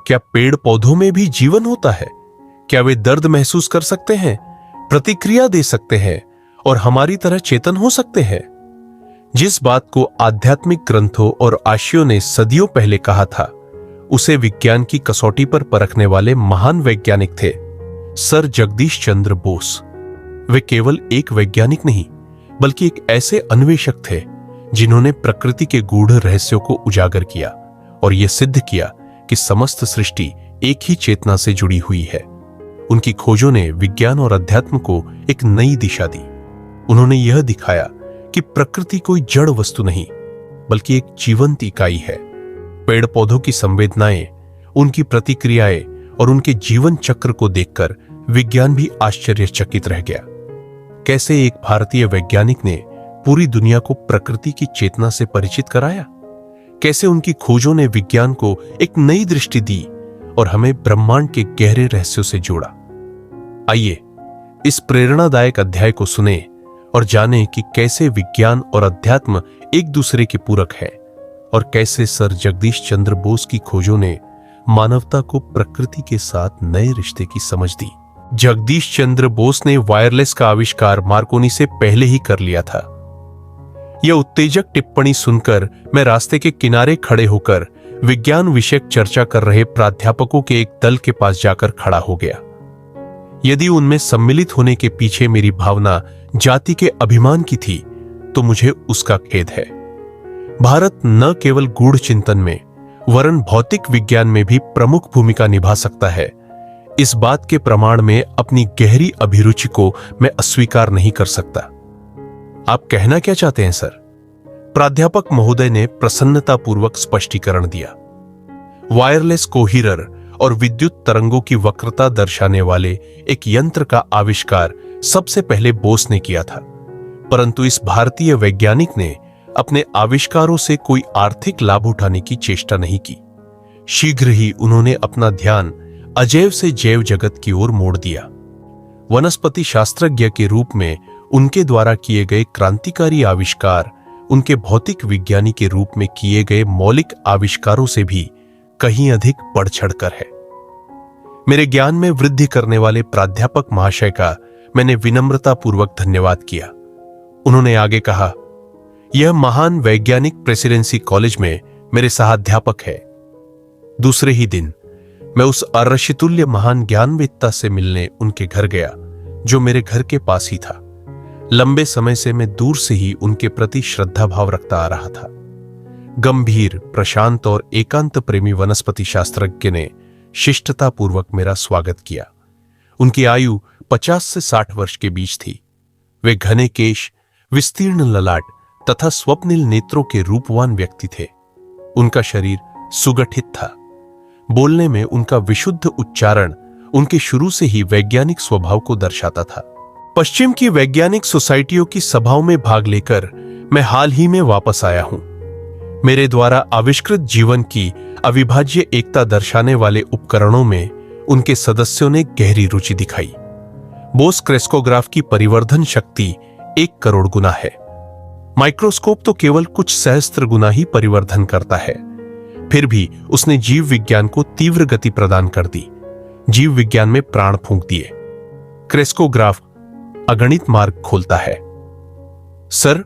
क्या पेड़ पौधों में भी जीवन होता है? क्या वे दर्द महसूस कर सकते हैं, प्रतिक्रिया दे सकते हैं और हमारी तरह चेतन हो सकते हैं? जिस बात को आध्यात्मिक ग्रंथों और आशियों ने सदियों पहले कहा था, उसे विज्ञान की कसौटी पर परखने वाले महान वैज्ञानिक थे सर जगदीश चंद्र बोस। वे केवल एक वैज्ञानिक नहीं, बल्कि एक ऐसे अन्वेषक थे जिन्होंने प्रकृति के गूढ़ रहस्यों को उजागर किया और यह सिद्ध किया कि समस्त सृष्टि एक ही चेतना से जुड़ी हुई है। उनकी खोजों ने विज्ञान और अध्यात्म को एक नई दिशा दी। उन्होंने यह दिखाया कि प्रकृति कोई जड़ वस्तु नहीं, बल्कि एक जीवंत इकाई है। पेड़ पौधों की संवेदनाएं, उनकी प्रतिक्रियाएं और उनके जीवन चक्र को देखकर विज्ञान भी आश्चर्यचकित रह गया। कैसे एक भारतीय वैज्ञानिक ने पूरी दुनिया को प्रकृति की चेतना से परिचित कराया? कैसे उनकी खोजों ने विज्ञान को एक नई दृष्टि दी और हमें ब्रह्मांड के गहरे रहस्यों से जोड़ा? आइए इस प्रेरणादायक अध्याय को सुने और जानें कि कैसे विज्ञान और अध्यात्म एक दूसरे के पूरक हैं और कैसे सर जगदीश चंद्र बोस की खोजों ने मानवता को प्रकृति के साथ नए रिश्ते की समझ दी। जगदीश चंद्र बोस ने वायरलेस का आविष्कार मार्कोनी से पहले ही कर लिया था। यह उत्तेजक टिप्पणी सुनकर मैं रास्ते के किनारे खड़े होकर विज्ञान विषयक चर्चा कर रहे प्राध्यापकों के एक दल के पास जाकर खड़ा हो गया। यदि उनमें सम्मिलित होने के पीछे मेरी भावना जाति के अभिमान की थी, तो मुझे उसका खेद है। भारत न केवल गूढ़ चिंतन में, वरन भौतिक विज्ञान में भी प्रमुख भूमिका निभा सकता है। इस बात के प्रमाण में अपनी गहरी अभिरुचि को मैं अस्वीकार नहीं कर सकता। आप कहना क्या चाहते हैं सर? प्राध्यापक महोदय ने प्रसन्नतापूर्वक स्पष्टीकरण दिया। वायरलेस कोहीरर और विद्युत तरंगों की वक्रता दर्शाने वाले एक यंत्र का आविष्कार सबसे पहले बोस ने किया था, परंतु इस भारतीय वैज्ञानिक ने अपने आविष्कारों से कोई आर्थिक लाभ उठाने की चेष्टा नहीं की। शीघ्र ही उन्होंने अपना ध्यान अजैव से जैव जगत की ओर मोड़ दिया। वनस्पति शास्त्रज्ञ के रूप में उनके द्वारा किए गए क्रांतिकारी आविष्कार उनके भौतिक विज्ञानी के रूप में किए गए मौलिक आविष्कारों से भी कहीं अधिक बढ़ चढ़कर है। मेरे ज्ञान में वृद्धि करने वाले प्राध्यापक महाशय का मैंने विनम्रतापूर्वक धन्यवाद किया। उन्होंने आगे कहा, यह महान वैज्ञानिक प्रेसिडेंसी कॉलेज में मेरे सहाध्यापक है। दूसरे ही दिन मैं उस अर्षितुल्य महान ज्ञानवेत्ता से मिलने उनके घर गया, जो मेरे घर के पास ही था। लंबे समय से मैं दूर से ही उनके प्रति श्रद्धा भाव रखता आ रहा था। गंभीर, प्रशांत और एकांत प्रेमी वनस्पति शास्त्रज्ञ ने शिष्टतापूर्वक मेरा स्वागत किया। उनकी आयु 50 से 60 वर्ष के बीच थी। वे घने केश, विस्तीर्ण ललाट तथा स्वप्निल नेत्रों के रूपवान व्यक्ति थे। उनका शरीर सुगठित था। बोलने में उनका विशुद्ध उच्चारण उनके शुरू से ही वैज्ञानिक स्वभाव को दर्शाता था। पश्चिम की वैज्ञानिक सोसाइटियों की सभाओं में भाग लेकर मैं हाल ही में वापस आया हूं। मेरे द्वारा आविष्कृत जीवन की अविभाज्य एकता दर्शाने वाले उपकरणों में उनके सदस्यों ने गहरी रुचि दिखाई। बोस क्रेस्कोग्राफ की परिवर्धन शक्ति 1 करोड़ गुना है। माइक्रोस्कोप तो केवल कुछ सहस्त्र गुना ही परिवर्धन करता है। फिर भी उसने जीव विज्ञान को तीव्र गति प्रदान कर दी, जीव विज्ञान में प्राण फूंक दिए। क्रेस्कोग्राफ अगणित मार्ग खोलता है। सर,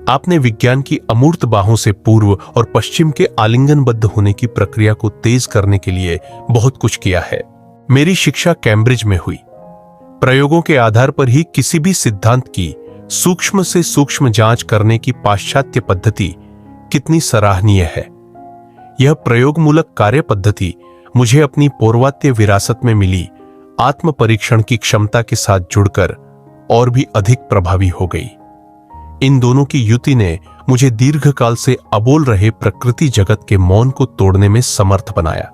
आपने विज्ञान की अमूर्त बाहों से पूर्व और पश्चिम के आलिंगनबद्ध होने की प्रक्रिया को तेज करने के लिए बहुत कुछ किया है। मेरी शिक्षा कैम्ब्रिज में हुई। प्रयोगों के आधार पर ही किसी भी सिद्धांत की सूक्ष्म से सूक्ष्म जांच करने की पाश्चात्य पद्धति कितनी सराहनीय है। यह प्रयोगमूलक कार्य पद्धति मुझे अपनी पौर्वात्य विरासत में मिली आत्म परीक्षण की क्षमता के साथ जुड़कर और भी अधिक प्रभावी हो गई। इन दोनों की युति ने मुझे दीर्घकाल से अबोल रहे प्रकृति जगत के मौन को तोड़ने में समर्थ बनाया।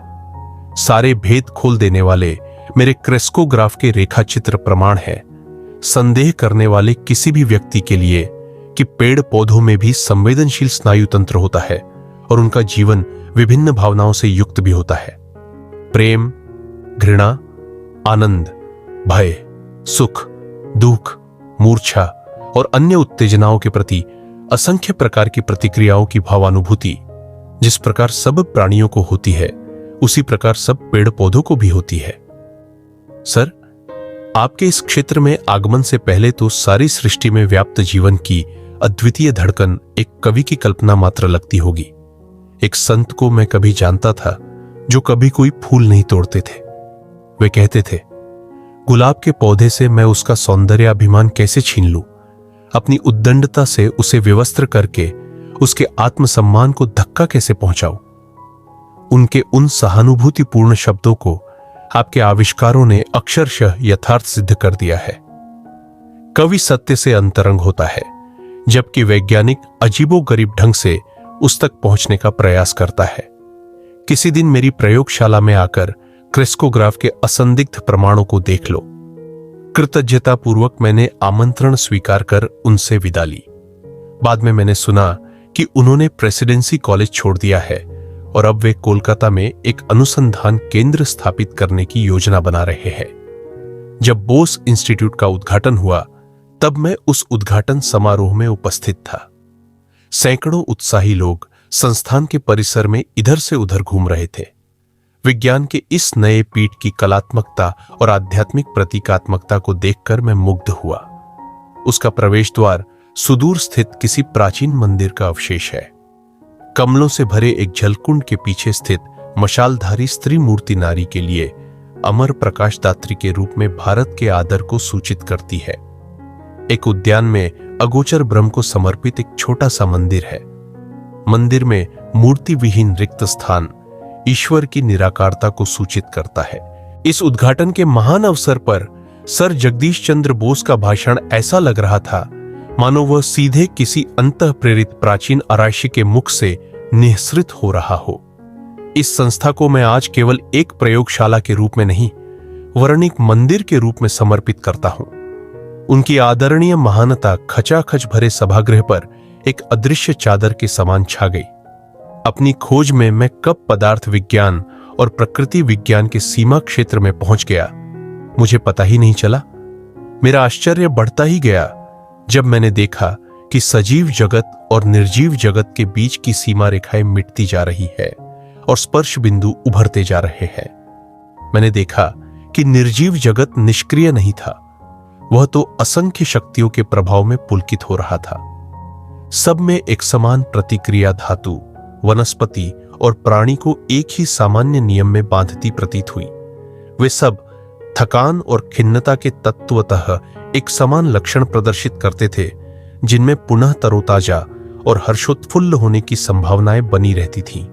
सारे भेद खोल देने वाले मेरे क्रेस्कोग्राफ के रेखाचित्र प्रमाण है, संदेह करने वाले किसी भी व्यक्ति के लिए, कि पेड़ पौधों में भी संवेदनशील स्नायु तंत्र होता है और उनका जीवन विभिन्न भावनाओं से युक्त भी होता है। प्रेम, घृणा, आनंद, भय, सुख, दुख, मूर्छा और अन्य उत्तेजनाओं के प्रति असंख्य प्रकार की प्रतिक्रियाओं की भावानुभूति जिस प्रकार सब प्राणियों को होती है, उसी प्रकार सब पेड़ पौधों को भी होती है। सर, आपके इस क्षेत्र में आगमन से पहले तो सारी सृष्टि में व्याप्त जीवन की अद्वितीय धड़कन एक कवि की कल्पना मात्र लगती होगी। एक संत को मैं कभी जानता था जो कभी कोई फूल नहीं तोड़ते थे। वे कहते थे, गुलाब के पौधे से मैं उसका सौंदर्याभिमान कैसे छीन लूं, अपनी उद्दंडता से उसे विवस्त्र करके उसके आत्मसम्मान को धक्का कैसे पहुंचाऊं। उनके उन सहानुभूतिपूर्ण शब्दों को आपके आविष्कारों ने अक्षरशः यथार्थ सिद्ध कर दिया है। कवि सत्य से अंतरंग होता है, जबकि वैज्ञानिक अजीबोगरीब ढंग से उस तक पहुंचने का प्रयास करता है। किसी दिन मेरी प्रयोगशाला में आकर क्रेस्कोग्राफ के असंदिग्ध प्रमाणों को देख लो। कृतज्ञतापूर्वक मैंने आमंत्रण स्वीकार कर उनसे विदा ली। बाद में मैंने सुना कि उन्होंने प्रेसिडेंसी कॉलेज छोड़ दिया है और अब वे कोलकाता में एक अनुसंधान केंद्र स्थापित करने की योजना बना रहे हैं। जब बोस इंस्टीट्यूट का उद्घाटन हुआ तब मैं उस उद्घाटन समारोह में उपस्थित था। सैकड़ों उत्साही लोग संस्थान के परिसर में इधर से उधर घूम रहे थे। विज्ञान के इस नए पीठ की कलात्मकता और आध्यात्मिक प्रतीकात्मकता को देखकर मैं मुग्ध हुआ। उसका प्रवेश द्वार सुदूर स्थित किसी प्राचीन मंदिर का अवशेष है। कमलों से भरे एक जलकुंड के पीछे स्थित मशालधारी स्त्री मूर्ति नारी के लिए अमर प्रकाशदात्री के रूप में भारत के आदर को सूचित करती है। एक उद्यान में अगोचर ब्रह्म को समर्पित एक छोटा सा मंदिर है। मंदिर में मूर्ति विहीन रिक्त स्थान ईश्वर की निराकारता को सूचित करता है। इस उद्घाटन के महान अवसर पर सर जगदीश चंद्र बोस का भाषण ऐसा लग रहा था मानो वह सीधे किसी अंतः प्रेरित प्राचीन आरायशी के मुख से निःसृत हो रहा हो। इस संस्था को मैं आज केवल एक प्रयोगशाला के रूप में नहीं वरन एक मंदिर के रूप में समर्पित करता हूं। उनकी आदरणीय महानता खचाखच भरे सभागृह पर एक अदृश्य चादर के समान छा गई। अपनी खोज में मैं कब पदार्थ विज्ञान और प्रकृति विज्ञान के सीमा क्षेत्र में पहुंच गया, मुझे पता ही नहीं चला। मेरा आश्चर्य बढ़ता ही गया जब मैंने देखा कि सजीव जगत और निर्जीव जगत के बीच की सीमा रेखाएं मिटती जा रही है और स्पर्श बिंदु उभरते जा रहे हैं। मैंने देखा कि निर्जीव जगत निष्क्रिय नहीं था, वह तो असंख्य शक्तियों के प्रभाव में पुलकित हो रहा था। सब में एक समान प्रतिक्रिया धातु, वनस्पति और प्राणी को एक ही सामान्य नियम में बांधती प्रतीत हुई। वे सब थकान और खिन्नता के तत्वतः एक समान लक्षण प्रदर्शित करते थे, जिनमें पुनः तरोताजा और हर्षोत्फुल्ल होने की संभावनाएं बनी रहती थीं।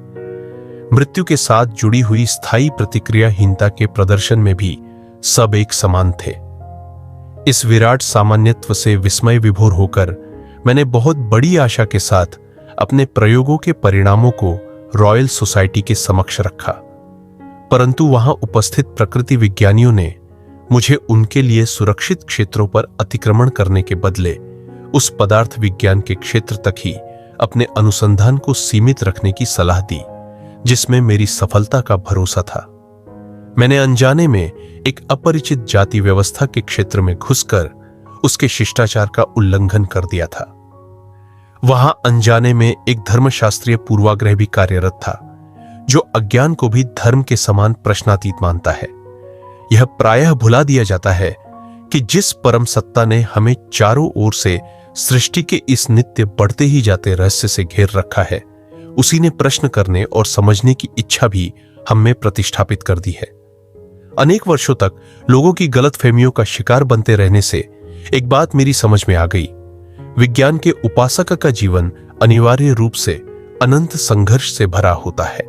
मृत्यु के साथ जुड़ी हुई स्थायी प्रतिक्रियाहीनता के प्रदर्शन में भी सब एक समान थे। इस विराट सामान्यत्व से विस्मय विभोर होकर मैंने बहुत बड़ी आशा के साथ अपने प्रयोगों के परिणामों को रॉयल सोसाइटी के समक्ष रखा, परंतु वहां उपस्थित प्रकृति विज्ञानियों ने मुझे उनके लिए सुरक्षित क्षेत्रों पर अतिक्रमण करने के बदले उस पदार्थ विज्ञान के क्षेत्र तक ही अपने अनुसंधान को सीमित रखने की सलाह दी जिसमें मेरी सफलता का भरोसा था। मैंने अनजाने में एक अपरिचित जाति व्यवस्था के क्षेत्र में घुसकर उसके शिष्टाचार का उल्लंघन कर दिया था। वहां अनजाने में एक धर्मशास्त्रीय पूर्वाग्रह भी कार्यरत था जो अज्ञान को भी धर्म के समान प्रश्नातीत मानता है। यह प्रायः भुला दिया जाता है कि जिस परम सत्ता ने हमें चारों ओर से सृष्टि के इस नित्य बढ़ते ही जाते रहस्य से घेर रखा है, उसी ने प्रश्न करने और समझने की इच्छा भी हम में प्रतिष्ठापित कर दी है। अनेक वर्षों तक लोगों की गलतफहमियों का शिकार बनते रहने से एक बात मेरी समझ में आ गई। विज्ञान के उपासक का जीवन अनिवार्य रूप से अनंत संघर्ष से भरा होता है।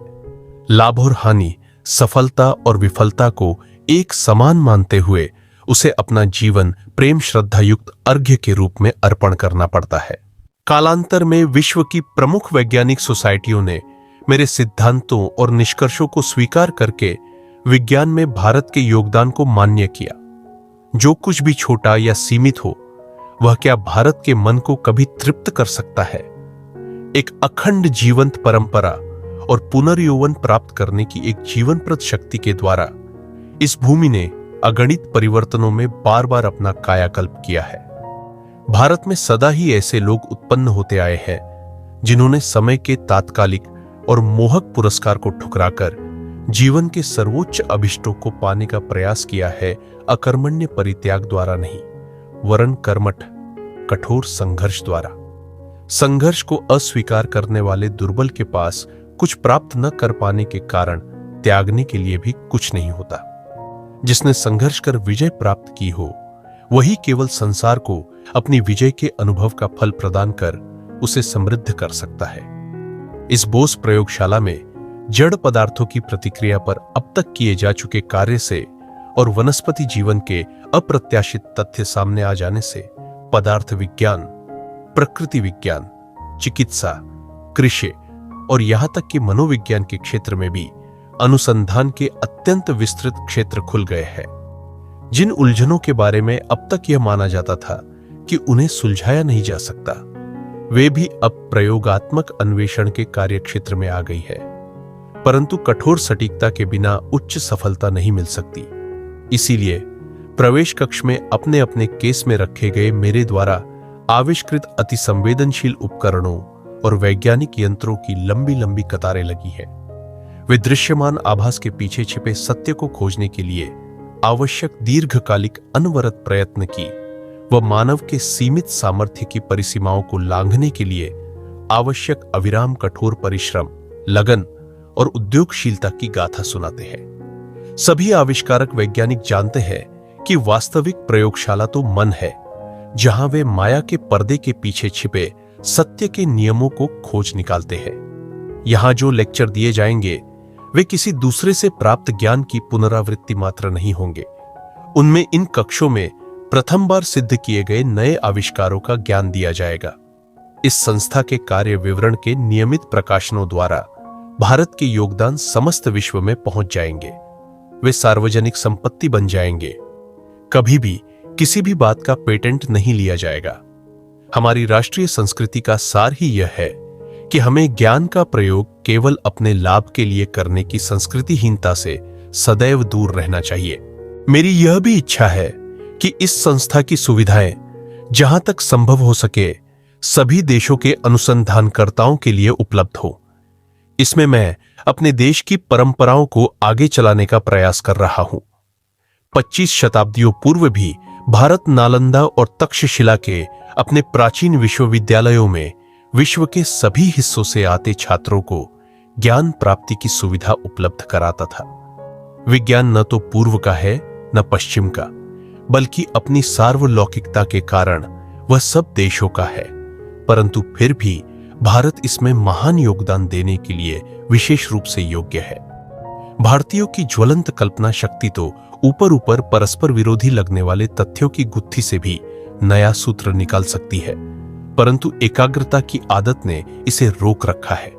लाभ और हानि, सफलता और विफलता को एक समान मानते हुए उसे अपना जीवन प्रेम श्रद्धा युक्त अर्घ्य के रूप में अर्पण करना पड़ता है। कालांतर में विश्व की प्रमुख वैज्ञानिक सोसाइटियों ने मेरे सिद्धांतों और निष्कर्षों को स्वीकार करके विज्ञान में भारत के योगदान को मान्य किया। जो कुछ भी छोटा या सीमित हो, वह क्या भारत के मन को कभी तृप्त कर सकता है? एक अखंड जीवंत परंपरा और पुनर्यौवन प्राप्त करने की एक जीवनप्रद शक्ति के द्वारा इस भूमि ने अगणित परिवर्तनों में बार बार अपना कायाकल्प किया है। भारत में सदा ही ऐसे लोग उत्पन्न होते आए हैं जिन्होंने समय के तात्कालिक और मोहक पुरस्कार को ठुकराकर जीवन के सर्वोच्च अभिष्टों को पाने का प्रयास किया है अकर्मण्य परित्याग द्वारा नहीं, वरन कर्मठ कठोर संघर्ष द्वारा। संघर्ष को अस्वीकार करने वाले दुर्बल के पास कुछ प्राप्त न कर पाने के कारण त्यागने के लिए भी कुछ नहीं होता। जिसने संघर्ष कर विजय प्राप्त की हो, वही केवल संसार को अपनी विजय के अनुभव का फल प्रदान कर उसे समृद्ध कर सकता है। इस बोस प्रयोगशाला में जड़ पदार्थों की प्रतिक्रिया पर अब तक किए जा चुके कार्य से और वनस्पति जीवन के अप्रत्याशित तथ्य सामने आ जाने से पदार्थ विज्ञान, प्रकृति विज्ञान, चिकित्सा, कृषि और यहां तक कि मनोविज्ञान के क्षेत्र में भी अनुसंधान के अत्यंत विस्तृत क्षेत्र खुल गए हैं। जिन उलझनों के बारे में अब तक यह माना जाता था कि उन्हें सुलझाया नहीं जा सकता, वे भी अब प्रयोगात्मक अन्वेषण के कार्यक्षेत्र में आ गई है। परंतु कठोर सटीकता के बिना उच्च सफलता नहीं मिल सकती। इसीलिए प्रवेश कक्ष में अपने अपने केस में रखे गए मेरे द्वारा आविष्कृत अति संवेदनशील उपकरणों और वैज्ञानिक यंत्रों की लंबी लंबी कतारें लगी है। वे दृश्यमान आभास के पीछे छिपे सत्य को खोजने के लिए आवश्यक दीर्घकालिक अनवरत प्रयत्न की व मानव के सीमित सामर्थ्य की परिसीमाओं को लांघने के लिए आवश्यक अविराम कठोर परिश्रम, लगन और उद्योगशीलता की गाथा सुनाते हैं। सभी आविष्कारक वैज्ञानिक जानते हैं कि वास्तविक प्रयोगशाला तो मन है, जहां वे माया के पर्दे के पीछे छिपे सत्य के नियमों को खोज निकालते हैं। यहां जो लेक्चर दिए जाएंगे वे किसी दूसरे से प्राप्त ज्ञान की पुनरावृत्ति मात्र नहीं होंगे। उनमें इन कक्षों में प्रथम बार सिद्ध किए गए नए आविष्कारों का ज्ञान दिया जाएगा। इस संस्था के कार्य विवरण के नियमित प्रकाशनों द्वारा भारत के योगदान समस्त विश्व में पहुंच जाएंगे। वे सार्वजनिक संपत्ति बन जाएंगे। कभी भी किसी भी बात का पेटेंट नहीं लिया जाएगा। हमारी राष्ट्रीय संस्कृति का सार ही यह है कि हमें ज्ञान का प्रयोग केवल अपने लाभ के लिए करने की संस्कृतिहीनता से सदैव दूर रहना चाहिए। मेरी यह भी इच्छा है कि इस संस्था की सुविधाएं जहां तक संभव हो सके सभी देशों के अनुसंधानकर्ताओं के लिए उपलब्ध हो। इसमें मैं अपने देश की परंपराओं को आगे चलाने का प्रयास कर रहा हूं। 25 शताब्दियों पूर्व भी भारत नालंदा और तक्षशिला के अपने प्राचीन विश्वविद्यालयों में विश्व के सभी हिस्सों से आते छात्रों को ज्ञान प्राप्ति की सुविधा उपलब्ध कराता था। विज्ञान न तो पूर्व का है न पश्चिम का, बल्कि अपनी सार्वलौकिकता के कारण वह सब देशों का है। परंतु फिर भी भारत इसमें महान योगदान देने के लिए विशेष रूप से योग्य है। भारतीयों की ज्वलंत कल्पना शक्ति तो ऊपर ऊपर परस्पर विरोधी लगने वाले तथ्यों की गुत्थी से भी नया सूत्र निकाल सकती है, परंतु एकाग्रता की आदत ने इसे रोक रखा है।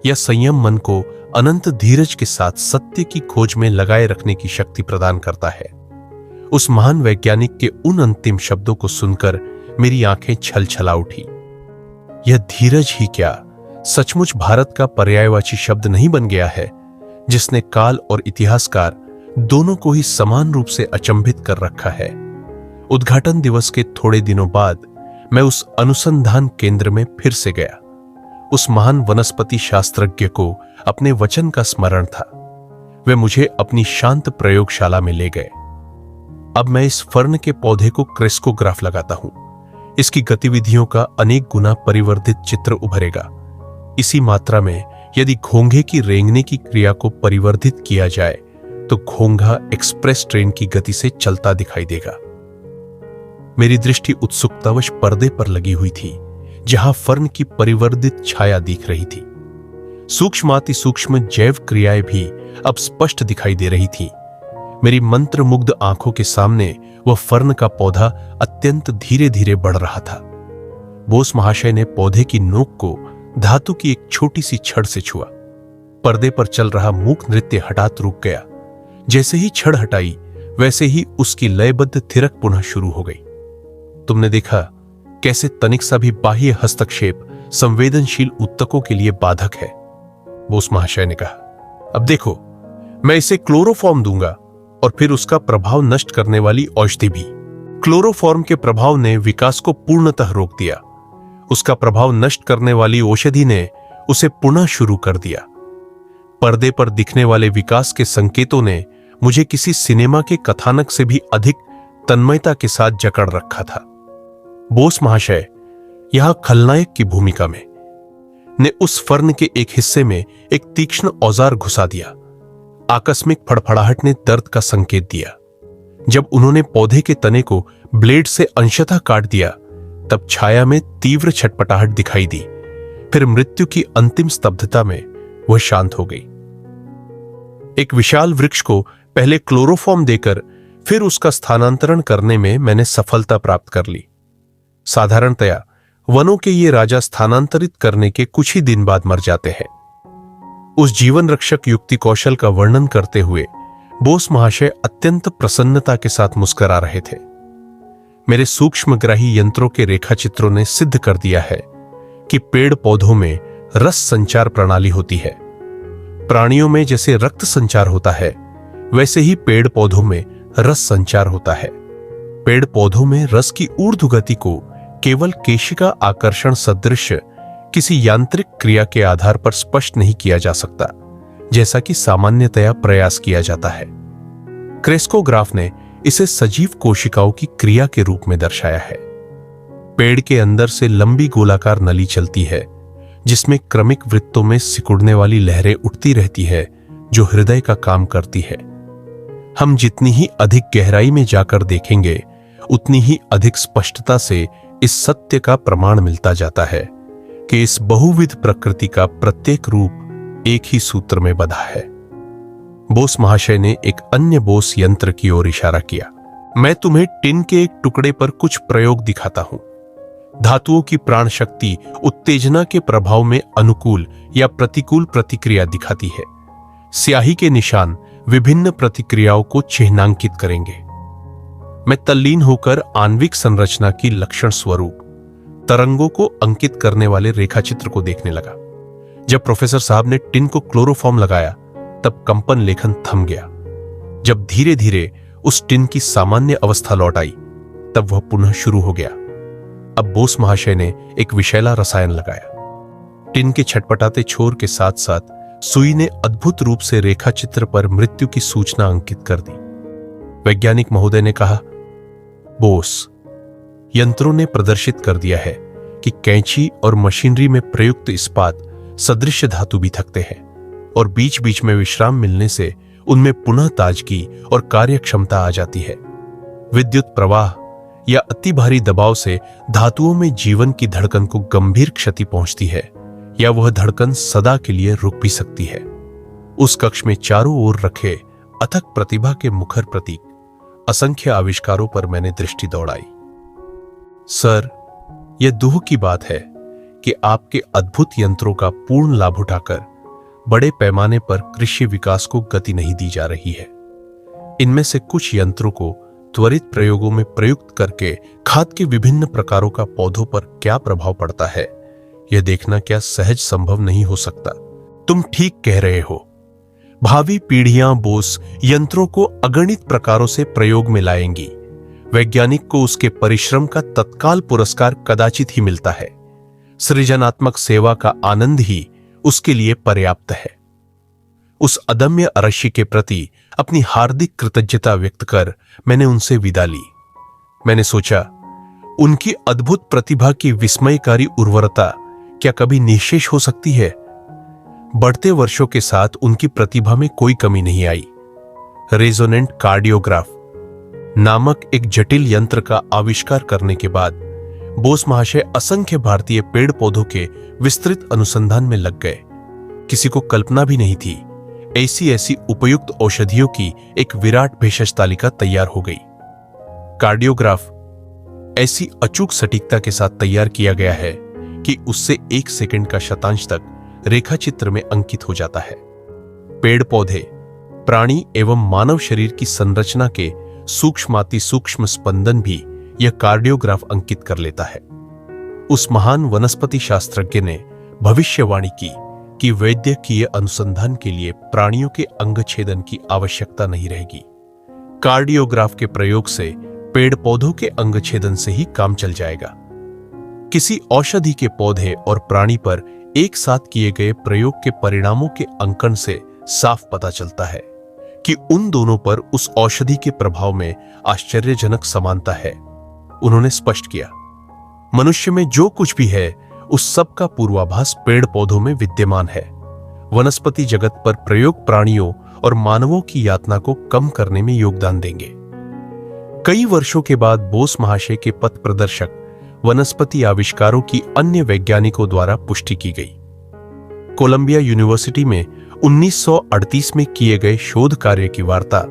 यह संयम मन को अनंत धीरज के साथ सत्य की खोज में लगाए रखने की शक्ति प्रदान करता है। उस महान वैज्ञानिक के उन अंतिम शब्दों को सुनकर मेरी आंखें छल छला उठी। यह धीरज ही क्या सचमुच भारत का पर्यायवाची शब्द नहीं बन गया है, जिसने काल और इतिहासकार दोनों को ही समान रूप से अचंभित कर रखा है। उद्घाटन दिवस के थोड़े दिनों बाद मैं उस अनुसंधान केंद्र में फिर से गया। उस महान वनस्पति शास्त्रज्ञ को अपने वचन का स्मरण था। वे मुझे अपनी शांत प्रयोगशाला में ले गए। अब मैं इस फर्न के पौधे को क्रेस्कोग्राफ लगाता हूं। इसकी गतिविधियों का अनेक गुना परिवर्धित चित्र उभरेगा। इसी मात्रा में यदि घोंघे की रेंगने की क्रिया को परिवर्धित किया जाए तो घोंघा एक्सप्रेस ट्रेन की गति से चलता दिखाई देगा। मेरी दृष्टि उत्सुकतावश पर्दे पर लगी हुई थी, जहां फर्न की परिवर्धित छाया दिख रही थी। सूक्ष्माति सूक्ष्म जैव क्रियाएं भी अब स्पष्ट दिखाई दे रही थी। मेरी मंत्रमुग्ध आंखों के सामने वह फर्न का पौधा अत्यंत धीरे धीरे बढ़ रहा था। बोस महाशय ने पौधे की नोक को धातु की एक छोटी सी छड़ से छुआ। पर्दे पर चल रहा मूक नृत्य हठात रुक गया। जैसे ही छड़ हटाई, वैसे ही उसकी लयबद्ध थिरक पुनः शुरू हो गई। तुमने देखा कैसे तनिक सा भी बाह्य हस्तक्षेप संवेदनशील ऊतकों के लिए बाधक है, बोस महाशय ने कहा। अब देखो, मैं इसे क्लोरोफॉर्म दूंगा और फिर उसका प्रभाव नष्ट करने वाली औषधि भी। क्लोरोफॉर्म के प्रभाव ने विकास को पूर्णतः रोक दिया। उसका प्रभाव नष्ट करने वाली औषधि ने उसे पुनः शुरू कर दिया। पर्दे पर दिखने वाले विकास के संकेतों ने मुझे किसी सिनेमा के कथानक से भी अधिक तन्मयता के साथ जकड़ रखा था। बोस महाशय यहां खलनायक की भूमिका में ने उस फर्न के एक हिस्से में एक तीक्ष्ण औजार घुसा दिया। आकस्मिक फड़फड़ाहट ने दर्द का संकेत दिया। जब उन्होंने पौधे के तने को ब्लेड से अंशतः काट दिया, तब छाया में तीव्र छटपटाहट दिखाई दी। फिर मृत्यु की अंतिम स्तब्धता में वह शांत हो गई। एक विशाल वृक्ष को पहले क्लोरोफॉर्म देकर फिर उसका स्थानांतरण करने में मैंने सफलता प्राप्त कर ली। साधारणतया वनों के ये राजा स्थानांतरित करने के कुछ ही दिन बाद मर जाते हैं। उस जीवन रक्षक युक्ति कौशल का वर्णन करते हुए बोस महाशय अत्यंत प्रसन्नता के साथ मुस्कुरा रहे थे। मेरे सूक्ष्मग्राही यंत्रों के रेखाचित्रों ने सिद्ध कर दिया है कि पेड़ पौधों में रस संचार प्रणाली होती है। प्राणियों में जैसे रक्त संचार होता है, वैसे ही पेड़ पौधों में रस संचार होता है। पेड़ पौधों में रस की ऊर्ध्व गति को केवल केशिका आकर्षण सदृश किसी यांत्रिक क्रिया के आधार पर स्पष्ट नहीं किया जा सकता, जैसा कि सामान्यतया प्रयास किया जाता है। क्रेस्कोग्राफ ने इसे सजीव कोशिकाओं की क्रिया के रूप में दर्शाया है। पेड़ के अंदर से लंबी गोलाकार नली चलती है, जिसमें क्रमिक वृत्तों में सिकुड़ने वाली लहरें उठती रहती है, जो हृदय का काम करती है। हम जितनी ही अधिक गहराई में जाकर देखेंगे, उतनी ही अधिक स्पष्टता से इस सत्य का प्रमाण मिलता जाता है कि इस बहुविध प्रकृति का प्रत्येक रूप एक ही सूत्र में बंधा है। बोस महाशय ने एक अन्य बोस यंत्र की ओर इशारा किया। मैं तुम्हें टिन के एक टुकड़े पर कुछ प्रयोग दिखाता हूं। धातुओं की प्राण शक्ति उत्तेजना के प्रभाव में अनुकूल या प्रतिकूल प्रतिक्रिया दिखाती है। स्याही के निशान विभिन्न प्रतिक्रियाओं को चिन्हांकित करेंगे। मैं तल्लीन होकर आणविक संरचना की लक्षण स्वरूप तरंगों को अंकित करने वाले रेखाचित्र को देखने लगा। जब प्रोफेसर साहब ने टिन को क्लोरोफॉर्म लगाया, तब कंपन लेखन थम गया। जब धीरे धीरे उस टिन की सामान्य अवस्था लौट आई, तब वह पुनः शुरू हो गया। अब बोस महाशय ने एक विषैला रसायन लगाया। टिन के छटपटाते छोर के साथ साथ सुई ने अद्भुत रूप से रेखाचित्र पर मृत्यु की सूचना अंकित कर दी। वैज्ञानिक महोदय ने कहा, बोस, यंत्रों ने प्रदर्शित कर दिया है कि कैंची और मशीनरी में प्रयुक्त इस्पात सदृश धातु भी थकते हैं और बीच बीच में विश्राम मिलने से उनमें पुनः ताजगी और कार्यक्षमता आ जाती है। विद्युत प्रवाह या अति भारी दबाव से धातुओं में जीवन की धड़कन को गंभीर क्षति पहुंचती है, या वह धड़कन सदा के लिए रुक भी सकती है। उस कक्ष में चारों ओर रखे अथक प्रतिभा के मुखर प्रतीक असंख्य आविष्कारों पर मैंने दृष्टि दौड़ाई। सर, यह दुख की बात है कि आपके अद्भुत यंत्रों का पूर्ण लाभ उठाकर बड़े पैमाने पर कृषि विकास को गति नहीं दी जा रही है। इनमें से कुछ यंत्रों को त्वरित प्रयोगों में प्रयुक्त करके खाद के विभिन्न प्रकारों का पौधों पर क्या प्रभाव पड़ता है, यह देखना क्या सहज संभव नहीं हो सकता। तुम ठीक कह रहे हो। भावी पीढ़ियां बोस यंत्रों को अगणित प्रकारों से प्रयोग में लाएंगी। वैज्ञानिक को उसके परिश्रम का तत्काल पुरस्कार कदाचित ही मिलता है। सृजनात्मक सेवा का आनंद ही उसके लिए पर्याप्त है। उस अदम्य अरशी के प्रति अपनी हार्दिक कृतज्ञता व्यक्त कर मैंने उनसे विदा ली। मैंने सोचा, उनकी अद्भुत प्रतिभा की विस्मयकारी उर्वरता क्या कभी निःशेष हो सकती है? बढ़ते वर्षों के साथ उनकी प्रतिभा में कोई कमी नहीं आई। रेजोनेंट कार्डियोग्राफ नामक एक जटिल यंत्र का आविष्कार करने के बाद बोस महाशय असंख्य भारतीय पेड़ पौधों के विस्तृत अनुसंधान में लग गए। किसी को कल्पना भी नहीं थी ऐसी ऐसी उपयुक्त औषधियों की एक विराट भेषज तालिका तैयार हो गई। कार्डियोग्राफ ऐसी अचूक सटीकता के साथ तैयार किया गया है कि उससे 1 सेकंड का शतांश तक रेखाचित्र में अंकित हो जाता है। पेड़ पौधे, प्राणी एवं मानव शरीर की संरचना के सूक्ष्माति सूक्ष्म स्पंदन भी यह कार्डियोग्राफ अंकित कर लेता है। उस महान वनस्पति शास्त्रज्ञ ने भविष्यवाणी की कि वैद्यकीय अनुसंधान के लिए प्राणियों के अंग छेदन की आवश्यकता नहीं रहेगी। कार्डियोग्राफ के प्रयोग से पेड़ पौधों के अंग छेदन से ही काम चल जाएगा। किसी औषधि के पौधे और प्राणी पर एक साथ किए गए प्रयोग के परिणामों के अंकन से साफ पता चलता है कि उन दोनों पर उस औषधि के प्रभाव में आश्चर्यजनक समानता है। उन्होंने स्पष्ट किया, मनुष्य में जो कुछ भी है उस सब का पूर्वाभास पेड़ पौधों में विद्यमान है। वनस्पति जगत पर प्रयोग प्राणियों और मानवों की यातना को कम करने में योगदान देंगे। कई वर्षों के बाद बोस महाशय के पथ प्रदर्शक वनस्पति आविष्कारों की अन्य वैज्ञानिकों द्वारा पुष्टि की गई। कोलंबिया यूनिवर्सिटी में 1938 में किए गए शोध कार्य की वार्ता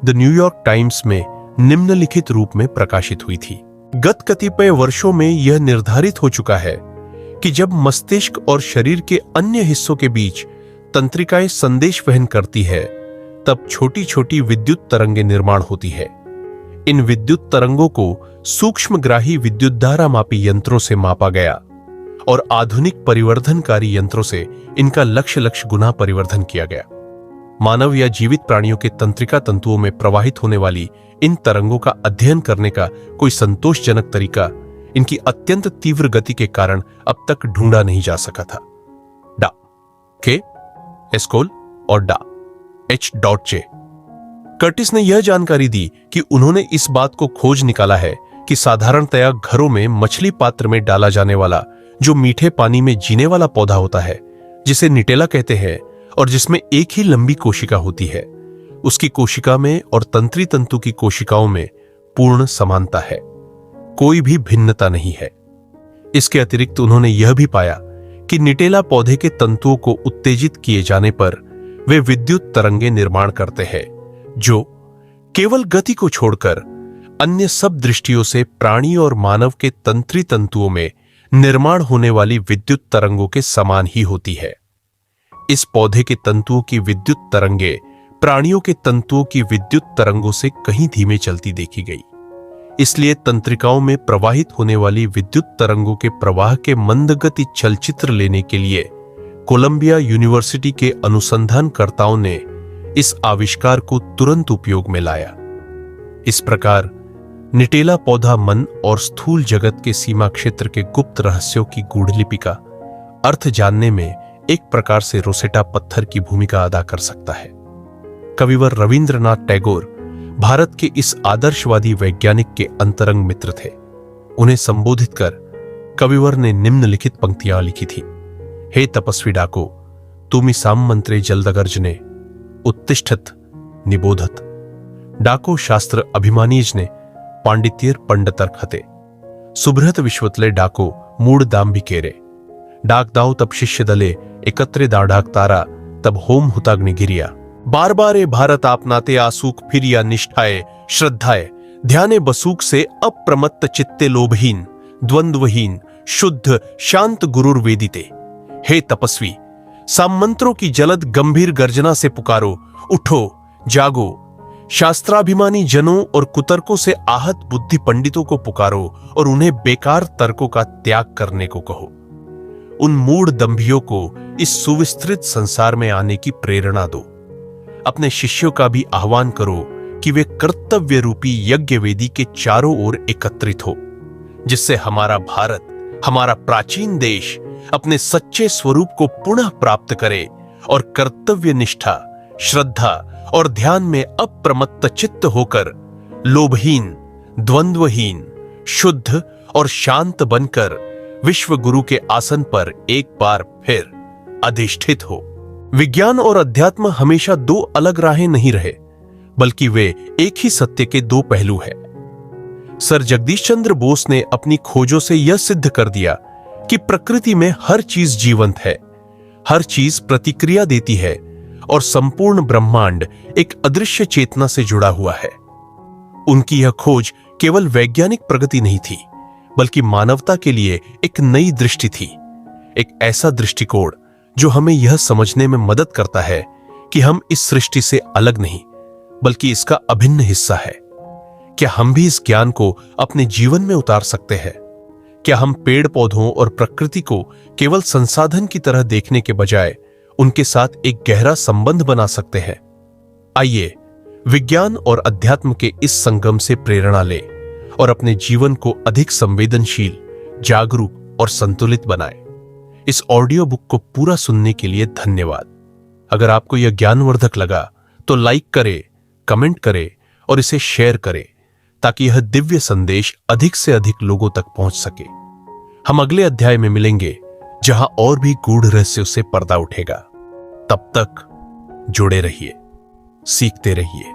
द न्यूयॉर्क टाइम्स में निम्नलिखित रूप में प्रकाशित हुई थी। गत कतिपय वर्षों में यह निर्धारित हो चुका है कि जब मस्तिष्क और शरीर के अन्य हिस्सों के बीच तंत्रिकाएं संदेश वहन करती है, तब छोटी छोटी विद्युत तरंगें निर्माण होती है। इन विद्युत तरंगों को सूक्ष्मग्राही विद्युत धारा मापी यंत्रों से मापा गया और आधुनिक परिवर्धनकारी यंत्रों से इनका लक्ष गुना परिवर्धन किया गया। मानव या जीवित प्राणियों के तंत्रिका तंतुओं में प्रवाहित होने वाली इन तरंगों का अध्ययन करने का कोई संतोषजनक तरीका इनकी अत्यंत तीव्र गति के कारण अब तक ढूंढा नहीं जा सका था। डा के एस्कोल और डा एच डॉटचे कर्टिस ने यह जानकारी दी कि उन्होंने इस बात को खोज निकाला है कि साधारणतया घरों में मछली पात्र में डाला जाने वाला जो मीठे पानी में जीने वाला पौधा होता है, जिसे निटेला कहते हैं और जिसमें एक ही लंबी कोशिका होती है, उसकी कोशिका में और तंत्री तंतु की कोशिकाओं में पूर्ण समानता है, कोई भी भिन्नता नहीं है। इसके अतिरिक्त उन्होंने यह भी पाया कि निटेला पौधे के तंतुओं को उत्तेजित किए जाने पर वे विद्युत तरंगे निर्माण करते हैं जो केवल गति को छोड़कर अन्य सब दृष्टियों से प्राणी और मानव के तंत्री तंतुओं में निर्माण होने वाली विद्युत तरंगों के समान ही होती है। इस पौधे के तंतुओं की विद्युत तरंगे प्राणियों के तंतुओं की विद्युत तरंगों से कहीं धीमे चलती देखी गई। इसलिए तंत्रिकाओं में प्रवाहित होने वाली विद्युत तरंगों के प्रवाह के मंदगति चलचित्र लेने के लिए कोलंबिया यूनिवर्सिटी के अनुसंधानकर्ताओं ने इस आविष्कार को तुरंत उपयोग में लाया। इस प्रकार निटेला पौधा मन और स्थूल जगत के सीमा क्षेत्र के गुप्त रहस्यों की गूढ़लिपि का अर्थ जानने में एक प्रकार से रोसेटा पत्थर की भूमिका अदा कर सकता है। कविवर रविंद्रनाथ टैगोर भारत के इस आदर्शवादी वैज्ञानिक के अंतरंग मित्र थे। उन्हें संबोधित कर कविवर ने निम्नलिखित पंक्तियां लिखी थी। हे तपस्वी डाको, तुमि साम मंत्रे जल्दगर्जने उत्तिष्ठत निबोधत। डाको शास्त्र अभिमानीज ने पांडित्येर पंडितर खते सुभृत विश्वतले डाको मूड दाम्भिकेरे। डाक दाओ तब शिष्य दले एकत्रे दाढ़ाक तारा तब होम हुताग्नि गिरिया। बार बार भारत आपनाते आसूक फिरिया निष्ठाए श्रद्धाए ध्याने बसूक से अप्रमत्त चित्ते लोभहीन द्वंद्वहीन शुद्ध शांत गुरुर्वेदिते। हे तपस्वी, सामंत्रों की जलद गंभीर गर्जना से पुकारो, उठो जागो। शास्त्राभिमानी जनों और कुतर्कों से आहत बुद्धि पंडितों को पुकारो और उन्हें बेकार तर्कों का त्याग करने को कहो। उन मूढ़ दंभियों को इस सुविस्तृत संसार में आने की प्रेरणा दो। अपने शिष्यों का भी आह्वान करो कि वे कर्तव्य रूपी यज्ञ वेदी के चारों ओर एकत्रित हो, जिससे हमारा भारत, हमारा प्राचीन देश अपने सच्चे स्वरूप को पुनः प्राप्त करे और कर्तव्य निष्ठा, श्रद्धा और ध्यान में अप्रमत्त चित्त होकर लोभहीन, द्वंद्वहीन, शुद्ध और शांत बनकर विश्व गुरु के आसन पर एक बार फिर अधिष्ठित हो। विज्ञान और अध्यात्म हमेशा दो अलग राहें नहीं रहे, बल्कि वे एक ही सत्य के दो पहलू हैं। सर जगदीश चंद्र बोस ने अपनी खोजों से यह सिद्ध कर दिया कि प्रकृति में हर चीज जीवंत है, हर चीज प्रतिक्रिया देती है और संपूर्ण ब्रह्मांड एक अदृश्य चेतना से जुड़ा हुआ है। उनकी यह खोज केवल वैज्ञानिक प्रगति नहीं थी, बल्कि मानवता के लिए एक नई दृष्टि थी, एक ऐसा दृष्टिकोण जो हमें यह समझने में मदद करता है कि हम इस सृष्टि से अलग नहीं, बल्कि इसका अभिन्न हिस्सा है। क्या हम भी इस ज्ञान को अपने जीवन में उतार सकते हैं? क्या हम पेड़ पौधों और प्रकृति को केवल संसाधन की तरह देखने के बजाय उनके साथ एक गहरा संबंध बना सकते हैं? आइए विज्ञान और अध्यात्म के इस संगम से प्रेरणा लें और अपने जीवन को अधिक संवेदनशील, जागरूक और संतुलित बनाएं। इस ऑडियो बुक को पूरा सुनने के लिए धन्यवाद। अगर आपको यह ज्ञानवर्धक लगा तो लाइक करें, कमेंट करें और इसे शेयर करें ताकि यह दिव्य संदेश अधिक से अधिक लोगों तक पहुंच सके। हम अगले अध्याय में मिलेंगे जहां और भी गूढ़ रहस्यों से पर्दा उठेगा। तब तक जुड़े रहिए, सीखते रहिए।